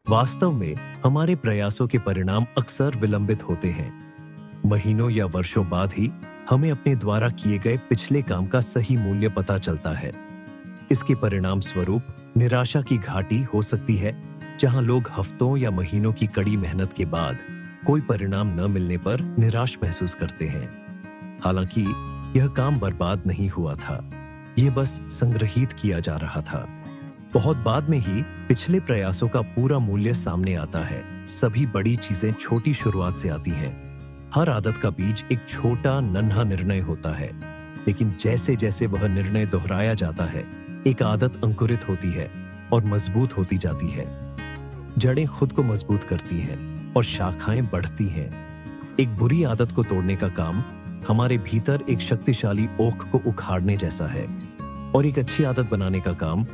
वास्तव में हमारे प्रयासों के परिणाम अक्सर विलंबित होते हैं। महीनों या वर्षों बाद ही हमें अपने द्वारा किए गए पिछले काम का सही मूल्य पता चलता है। इसके परिणाम स्वरूप निराशा की घाटी हो सकती है, जहां लोग हफ्तों या महीनों की कड़ी मेहनत के बाद कोई परिणाम न मिलने पर निराश महसूस करते हैं। हालांकि यह काम बर्बाद नहीं हुआ था, यह बस संग्रहित किया जा रहा था। बहुत बाद में ही पिछले प्रयासों का पूरा मूल्य सामने आता है। सभी बड़ी चीजें छोटी शुरुआत से आती हैं। हर आदत का बीज एक छोटा नन्हा निर्णय होता है, लेकिन जैसे जैसे वह निर्णय दोहराया जाता है, एक आदत अंकुरित होती है और मजबूत होती जाती है। जड़ें खुद को मजबूत करती हैं और शाखाएं बढ़ती हैं। एक बुरी आदत को तोड़ने का काम हमारे भीतर एक शक्तिशाली ओक को उखाड़ने जैसा है, और एक अच्छी आदत बनाने का काम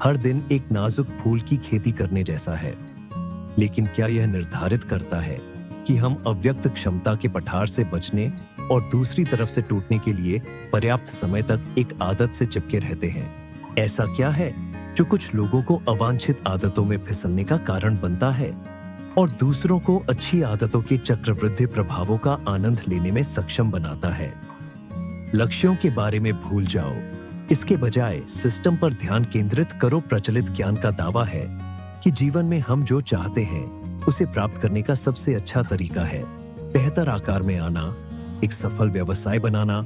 हर दिन एक नाजुक फूल की खेती करने जैसा है। लेकिन क्या यह निर्धारित करता है कि हम अव्यक्त क्षमता के पठार से बचने और दूसरी तरफ से टूटने के लिए पर्याप्त समय तक एक आदत से चिपके रहते हैं? ऐसा क्या है जो कुछ लोगों को अवांछित आदतों में फिसलने का कारण बनता है और दूसरों को अच्छी आदतों के चक्रवृद्धि प्रभावों का आनंद लेने में सक्षम बनाता है? लक्ष्यों के बारे में भूल जाओ, इसके बजाय सिस्टम पर ध्यान केंद्रित करो। प्रचलित ज्ञान का दावा है कि जीवन में हम जो चाहते हैं उसे प्राप्त करने का सबसे अच्छा तरीका है बेहतर आकार में आना, एक सफल व्यवसाय बनाना,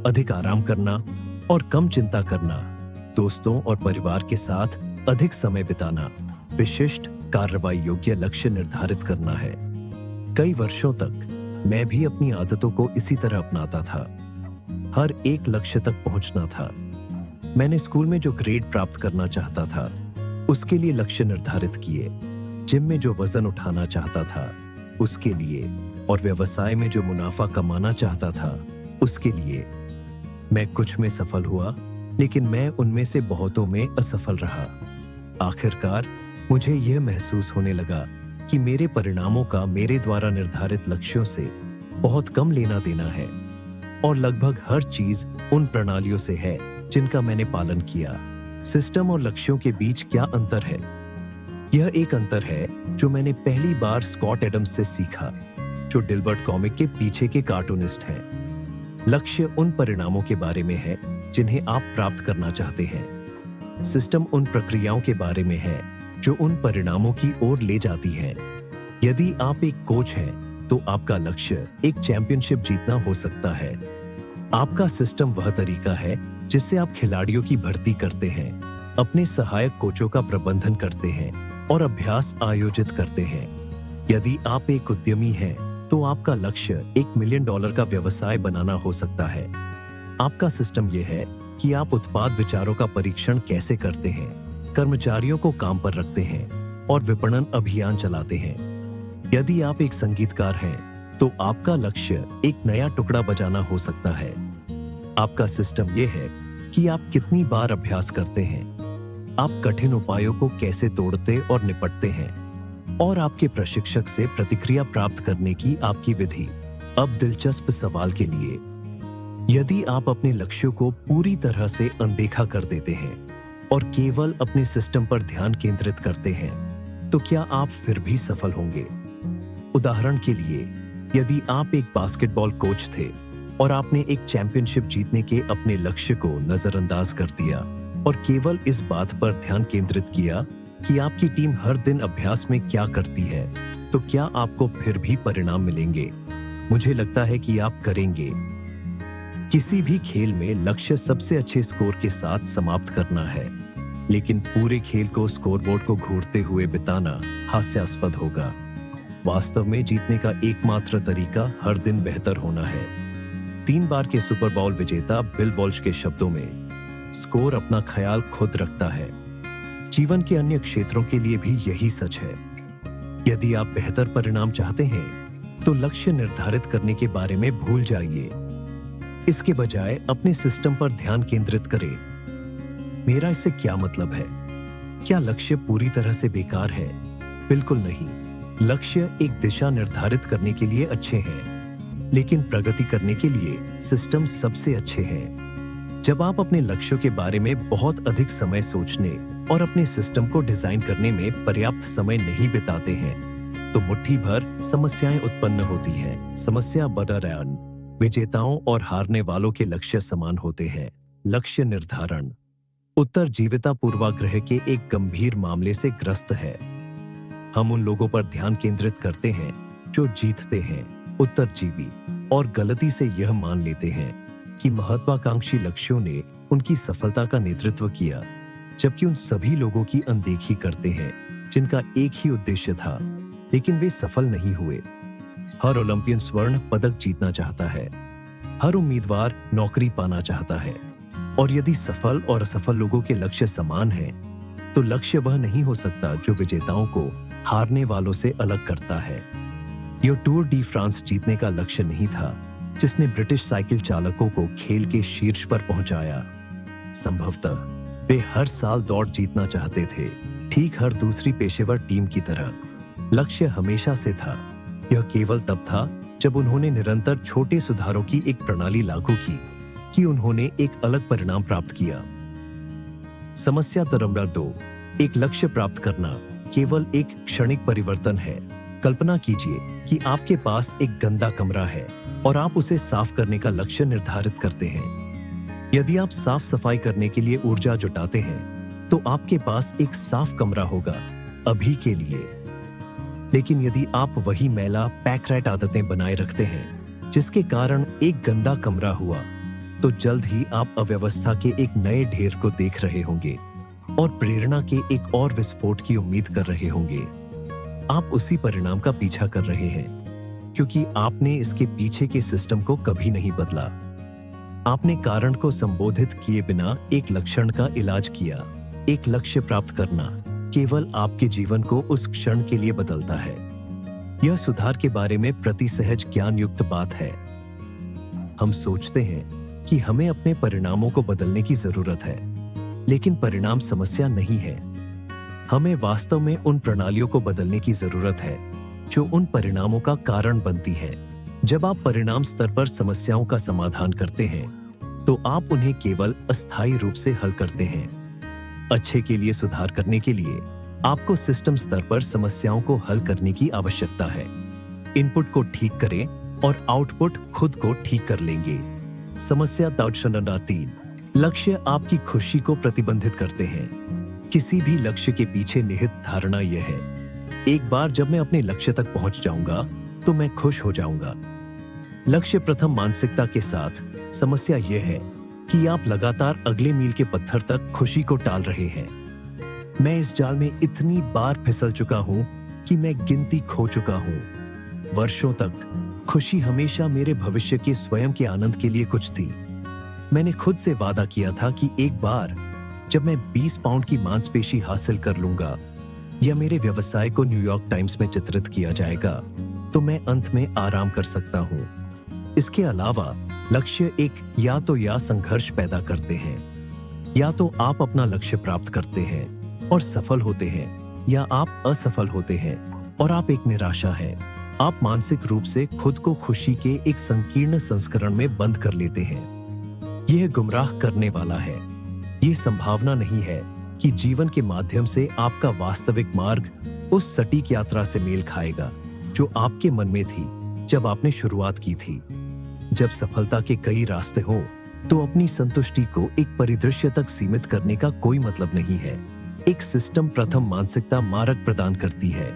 अधिक आराम करना और कम चिंता करना, दोस्तों और परिवार के साथ अधिक समय बिताना, विशिष्ट कार्रवाई योग्य लक्ष्य निर्धारित करना है। कई वर्षों तक मैं भी अपनी आदतों को इसी तरह अपनाता था। हर एक लक्ष्य तक पहुंचना था। मैंने स्कूल में जो ग्रेड प्राप्त करना चाहता था उसके लिए लक्ष्य निर्धारित किए, जिम में जो वजन उठाना चाहता था उसके लिए, और व्यवसाय में जो मुनाफा कमाना चाहता था उसके लिए। मैं कुछ में सफल हुआ, लेकिन मैं उनमें से बहुतों में असफल रहा। आखिरकार मुझे यह महसूस होने लगा कि मेरे परिणामों का मेरे द्वारा निर्धारित लक्ष्यों से बहुत कम लेना देना है, और लगभग हर चीज उन प्रणालियों से है जिनका मैंने पालन किया। सिस्टम और लक्ष्यों के बीच क्या अंतर है? यह एक अंतर है जो मैंने पहली बार स्कॉट एडम्स से सीखा, जो डिल्बर्ट कॉमिक के पीछे के कार्टूनिस्ट हैं। लक्ष्य उन परिणामों के बारे में है जिन्हें आप प्राप्त करना चाहते हैं। सिस्टम उन प्रक्रियाओं के बारे में है जो उन परिणामों की ओर ले जाती हैं। यदि आप एक कोच हैं तो आपका लक्ष्य एक चैंपियनशिप जीतना हो सकता है। आपका सिस्टम वह तरीका है जिससे आप खिलाड़ियों की भर्ती करते हैं, अपने सहायक कोचों का प्रबंधन करते हैं और अभ्यास आयोजित करते हैं। यदि आप एक उद्यमी हैं तो आपका लक्ष्य $1 मिलियन का व्यवसाय बनाना हो सकता है। आपका सिस्टम यह है कि आप उत्पाद विचारों का परीक्षण कैसे करते हैं, कर्मचारियों को काम पर रखते हैं और विपणन अभियान चलाते हैं। यदि आप एक संगीतकार हैं तो आपका लक्ष्य एक नया टुकड़ा बजाना हो सकता है। आपका सिस्टम यह है कि आप कितनी बार अभ्यास करते हैं, आप कठिन उपायों को कैसे तोड़ते और निपटते हैं, और आपके प्रशिक्षक से प्रतिक्रिया प्राप्त करने की आपकी विधि। अब दिलचस्प सवाल के लिए, यदि आप अपने लक्ष्यों को पूरी तरह से अनदेखा कर देते हैं और केवल अपने सिस्टम पर ध्यान केंद्रित करते हैं, तो क्या आप फिर भी सफल होंगे? उदाहरण के लिए, यदि आप एक बास्केटबॉल कोच थे और आपने एक चैंपियनशिप जीतने के अपने लक्ष्य को नजरअंदाज कर दिया और केवल इस बात पर ध्यान केंद्रित किया कि आपकी टीम हर दिन अभ्यास में क्या करती है, तो क्या आपको फिर भी परिणाम मिलेंगे? मुझे लगता है कि आप करेंगे। किसी भी खेल में लक्ष्य सबसे अच्छे स्कोर के साथ समाप्त करना है, लेकिन पूरे खेल को स्कोरबोर्ड को घूरते हुए बिताना हास्यास्पद होगा। वास्तव में जीतने का एकमात्र तरीका हर दिन बेहतर होना है। 3 बार के सुपर बाउल विजेता बिल वॉल्श के शब्दों में, स्कोर अपना ख्याल खुद रखता है। जीवन के अन्य क्षेत्रों के लिए भी यही सच है। यदि आप बेहतर परिणाम चाहते हैं तो लक्ष्य निर्धारित करने के बारे में भूल जाइए। इसके बजाय अपने सिस्टम पर ध्यान केंद्रित करें। मेरा इससे क्या मतलब है? क्या लक्ष्य पूरी तरह से बेकार है? बिल्कुल नहीं। लक्ष्य एक दिशा निर्धारित करने के लिए अच्छे हैं, लेकिन प्रगति करने के लिए सिस्टम सबसे अच्छे हैं। जब आप अपने लक्ष्यों के बारे में बहुत अधिक समय सोचने और अपने सिस्टम को डिजाइन करने में पर्याप्त समय नहीं बिताते हैं तो मुट्ठी भर समस्याएं उत्पन्न होती हैं। समस्या बदरयान विजेताओं और हारने वालों के लक्ष्य समान होते हैं। लक्ष्य निर्धारण उत्तरजीविता पूर्वाग्रह के एक गंभीर मामले से ग्रस्त है। हम उन लोगों पर ध्यान केंद्रित करते हैं जो जीतते हैं, उत्तरजीवी, और गलती से यह मान लेते हैं कि महत्वाकांक्षी लक्ष्यों ने उनकी सफलता का नेतृत्व किया, जबकि उन सभी लोगों की अनदेखी करते हैं जिनका एक ही उद्देश्य था लेकिन वे सफल नहीं हुए। हर ओलंपियन स्वर्ण पदक जीतना चाहता है, हर उम्मीदवार नौकरी पाना चाहता है, और यदि सफल और असफल लोगों के लक्ष्य समान हैं, तो लक्ष्य वह नहीं हो सकता जो विजेताओं को हारने वालों से अलग करता है। यह टूर डी फ्रांस जीतने का लक्ष्य नहीं था जिसने ब्रिटिश साइकिल चालकों को खेल के शीर्ष पर पहुंचाया। संभवतः वे हर साल दौड़ जीतना चाहते थे, ठीक हर दूसरी पेशेवर टीम की तरह। लक्ष्य हमेशा से था, यह केवल तब था जब उन्होंने निरंतर छोटे सुधारों की एक प्रणाली लागू की कि उन्होंने एक अलग परिणाम प्राप्त किया। समस्या नंबर 2, एक लक्ष्य प्राप्त करना केवल एक क्षणिक परिवर्तन है। कल्पना कीजिए कि आपके पास एक गंदा कमरा है और आप उसे साफ करने का लक्ष्य निर्धारित करते हैं। यदि आप साफ सफाई करने के लिए ऊर्जा जुटाते हैं तो आपके पास एक साफ कमरा होगा अभी के लिए। लेकिन यदि आप वही मैला पैकरैट आदतें बनाए रखते हैं जिसके कारण एक गंदा कमरा हुआ, तो जल्द ही आप अव्यवस्था के एक नए ढेर को देख रहे होंगे और प्रेरणा के एक और विस्फोट की उम्मीद कर रहे होंगे। आप उसी परिणाम का पीछा कर रहे हैं क्योंकि आपने इसके पीछे के सिस्टम को कभी नहीं बदला। आपने कारण को संबोधित किए बिना एक लक्षण का इलाज किया। एक लक्ष्य प्राप्त करना केवल आपके जीवन को उस क्षण के लिए बदलता है। यह सुधार के बारे में प्रतिसहज ज्ञान युक्त बात है। हम सोचते हैं कि हमें अपने परिणामों को बदलने की जरूरत है, लेकिन परिणाम समस्या नहीं है। हमें वास्तव में उन प्रणालियों को बदलने की जरूरत है जो उन परिणामों का कारण बनती है। जब आप परिणाम स्तर पर समस्याओं का समाधान करते हैं तो आप उन्हें केवल अस्थायी रूप से हल करते हैं। अच्छे के लिए सुधार करने के लिए आपको सिस्टम स्तर पर समस्याओं को हल करने की आवश्यकता है। इनपुट को ठीक करें और आउटपुट खुद को ठीक कर लेंगे। समस्या 3, लक्ष्य आपकी खुशी को प्रतिबंधित करते हैं। किसी भी लक्ष्य के पीछे निहित धारणा यह है, एक बार जब मैं अपने लक्ष्य तक पहुंच जाऊंगा तो मैं खुश हो जाऊंगा। लक्ष्य प्रथम मानसिकता के साथ समस्या यह है कि आप लगातार अगले मील के पत्थर तक खुशी को टाल रहे हैं। मैं इस जाल में इतनी बार फिसल चुका हूं कि मैं गिनती खो चुका हूं। वर्षों तक खुशी हमेशा मेरे भविष्य के स्वयं के आनंद के लिए कुछ थी। मैंने खुद से वादा किया था कि एक बार जब मैं 20 पाउंड की मांसपेशी हासिल कर लूंगा या मेरे व्यवसाय को न्यूयॉर्क टाइम्स में चित्रित किया जाएगा तो मैं अंत में आराम कर सकता हूं। इसके अलावा लक्ष्य एक या संघर्ष पैदा करते हैं। या तो आप अपना लक्ष्य प्राप्त करते हैं और सफल होते हैं, या आप असफल होते हैं और आप एक निराशा है। आप मानसिक रूप से खुद को खुशी के एक संकीर्ण संस्करण में बंद कर लेते हैं। यह गुमराह करने वाला है। यह संभावना नहीं है कि जीवन के माध्यम से आपका वास्तविक मार्ग उस सटीक यात्रा से मेल खाएगा जो आपके मन में थी जब आपने शुरुआत की थी। जब सफलता के कई रास्ते हों तो अपनी संतुष्टि को एक परिदृश्य तक सीमित करने का कोई मतलब नहीं है। एक सिस्टम प्रथम मानसिकता मार्ग प्रदान करती है।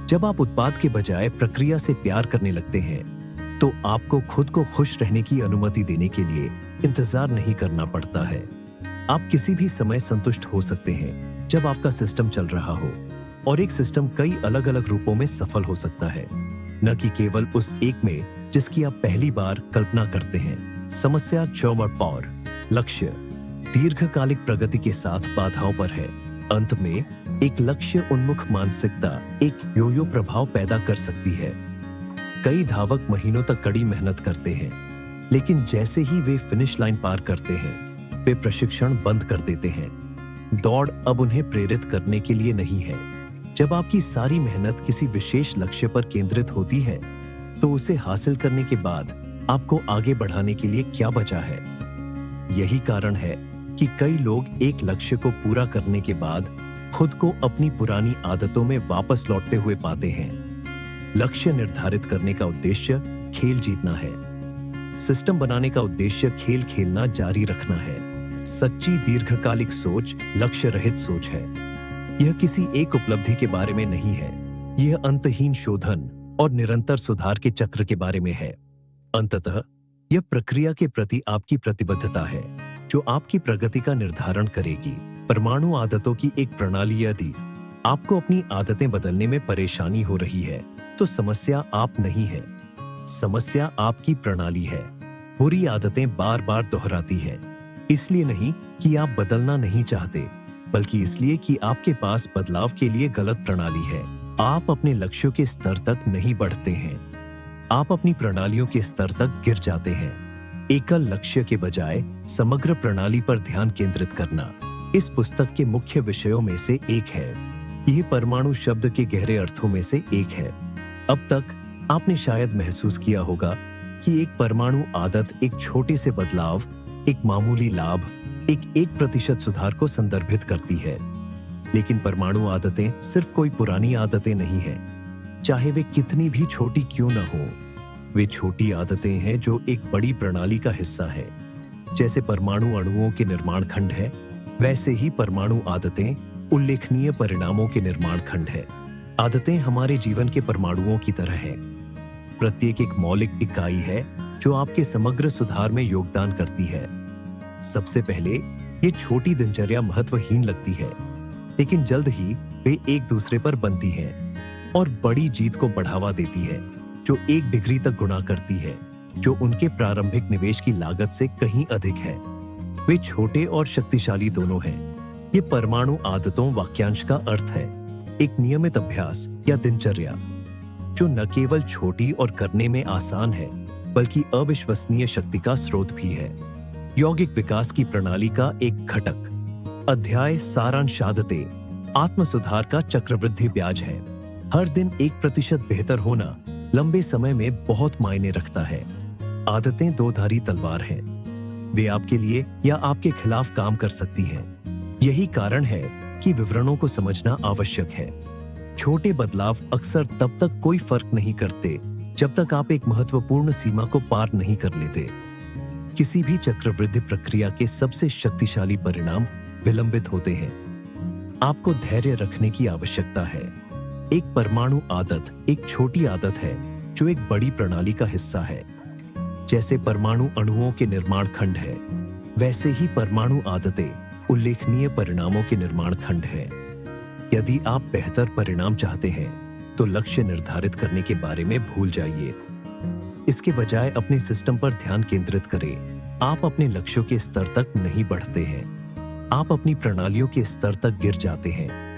जब आप उत्पाद के बजाय प्रक्रिया से प्यार करने लगते हैं तो आपको खुद को खुश रहने की अनुमति देने के लिए इंतजार नहीं करना पड़ता है। आप किसी भी समय संतुष्ट हो सकते हैं जब आपका सिस्टम चल रहा हो, और एक सिस्टम कई अलग अलग रूपों में सफल हो सकता है, न कि केवल उस एक में जिसकी आप पहली बार कल्पना करते हैं। समस्या 4, लक्ष्य दीर्घकालिक प्रगति के साथ बाधाओं पर है। अंत में एक लक्ष्य उन्मुख मानसिकता एक योयो प्रभाव पैदा कर सकती है। कई धावक महीनों तक कड़ी मेहनत करते हैं, लेकिन जैसे ही वे फिनिश लाइन पार करते हैं वे प्रशिक्षण बंद कर देते हैं। दौड़ अब उन्हें प्रेरित करने के लिए नहीं है। जब आपकी सारी मेहनत किसी विशेष लक्ष्य पर केंद्रित होती है तो उसे हासिल करने के बाद आपको आगे बढ़ाने के लिए क्या बचा है? यही कारण है कि कई लोग एक लक्ष्य को पूरा करने के बाद खुद को अपनी पुरानी आदतों में वापस लौटते हुए पाते हैं। लक्ष्य निर्धारित करने का उद्देश्य खेल जीतना है। सिस्टम बनाने का उद्देश्य खेल खेलना जारी रखना है। सच्ची दीर्घकालिक सोच लक्ष्य रहित सोच है। यह किसी एक उपलब्धि के बारे में नहीं है। यह अंतहीन शोधन और निरंतर सुधार के चक्र के बारे में है। अंततः यह प्रक्रिया के प्रति आपकी प्रतिबद्धता है जो आपकी प्रगति का निर्धारण करेगी। परमाणु आदतों की एक प्रणाली। यदि आपको अपनी आदतें बदलने में परेशानी हो रही है तो समस्या आप नहीं है, समस्या आपकी प्रणाली है। बुरी आदतें बार बार दोहराती है, इसलिए नहीं कि आप बदलना नहीं चाहते, बल्कि इसलिए कि आपके पास बदलाव के लिए गलत प्रणाली है। आप अपने लक्ष्यों के स्तर तक नहीं बढ़ते हैं, आप अपनी प्रणालियों के स्तर तक गिर जाते हैं। एकल लक्ष्य के बजाय समग्र प्रणाली पर ध्यान केंद्रित करना इस पुस्तक के मुख्य विषयों में से एक है। यह परमाणु शब्द के गहरे अर्थों में से एक है। अब तक आपने शायद महसूस किया होगा कि एक परमाणु आदत एक छोटे से बदलाव, एक मामूली लाभ, एक 1% सुधार को संदर्भित करती है। लेकिन परमाणु आदतें सिर्फ कोई पुरानी आदतें नहीं हैं, चाहे वे कितनी भी छोटी क्यों न हो। वे छोटी आदतें हैं जो एक बड़ी प्रणाली का हिस्सा है। जैसे परमाणु अणुओं के निर्माण खंड है, वैसे ही परमाणु आदतें उल्लेखनीय परिणामों के निर्माण खंड है। आदतें हमारे जीवन के परमाणुओं की तरह हैं। प्रत्येक एक मौलिक इकाई है जो आपके समग्र सुधार में योगदान करती है। सबसे पहले ये छोटी दिनचर्या महत्वहीन लगती है, लेकिन जल्द ही वे एक दूसरे पर बनती हैं और बड़ी जीत को बढ़ावा देती है जो 1 डिग्री तक गुणा करती है, जो उनके प्रारंभिक निवेश की लागत से कहीं अधिक है। वे छोटे और शक्तिशाली दोनों हैं। ये परमाणु आदतों वाक्यांश का अर्थ है एक नियमित अभ्यास या दिनचर्या जो न केवल छोटी और करने में आसान है, बल्कि अविश्वसनीय शक्ति का स्रोत भी है। यौगिक विकास की प्रणाली का एक घटक। अध्याय सारांश आदतें आत्म सुधार का चक्रवृद्धि ब्याज है। हर दिन 1% बेहतर होना लंबे समय में बहुत मायने रखता है। आदतें दो-धारी तलवार हैं, वे आपके लिए या आपके खिलाफ काम कर सकती हैं। यही कारण है कि विवरणों को समझना आवश्यक है। छोटे बदलाव अक्सर तब तक कोई फर्क नहीं करते जब तक आप एक महत्वपूर्ण सीमा को पार नहीं कर लेते। किसी भी चक्रवृद्धि प्रक्रिया के सबसे शक्तिशाली परिणाम विलंबित होते हैं। आपको धैर्य रखने की आवश्यकता है। एक परमाणु आदत एक छोटी आदत है जो एक बड़ी प्रणाली का हिस्सा है। जैसे परमाणु अणुओं के निर्माण खंड है, वैसे ही परमाणु आदतें उल्लेखनीय परिणामों के निर्माण खंड है। यदि आप बेहतर परिणाम चाहते हैं तो लक्ष्य निर्धारित करने के बारे में भूल जाइए। इसके बजाय अपने सिस्टम पर ध्यान केंद्रित करें। आप अपने लक्ष्यों के स्तर तक नहीं बढ़ते हैं, आप अपनी प्रणालियों के स्तर तक गिर जाते हैं।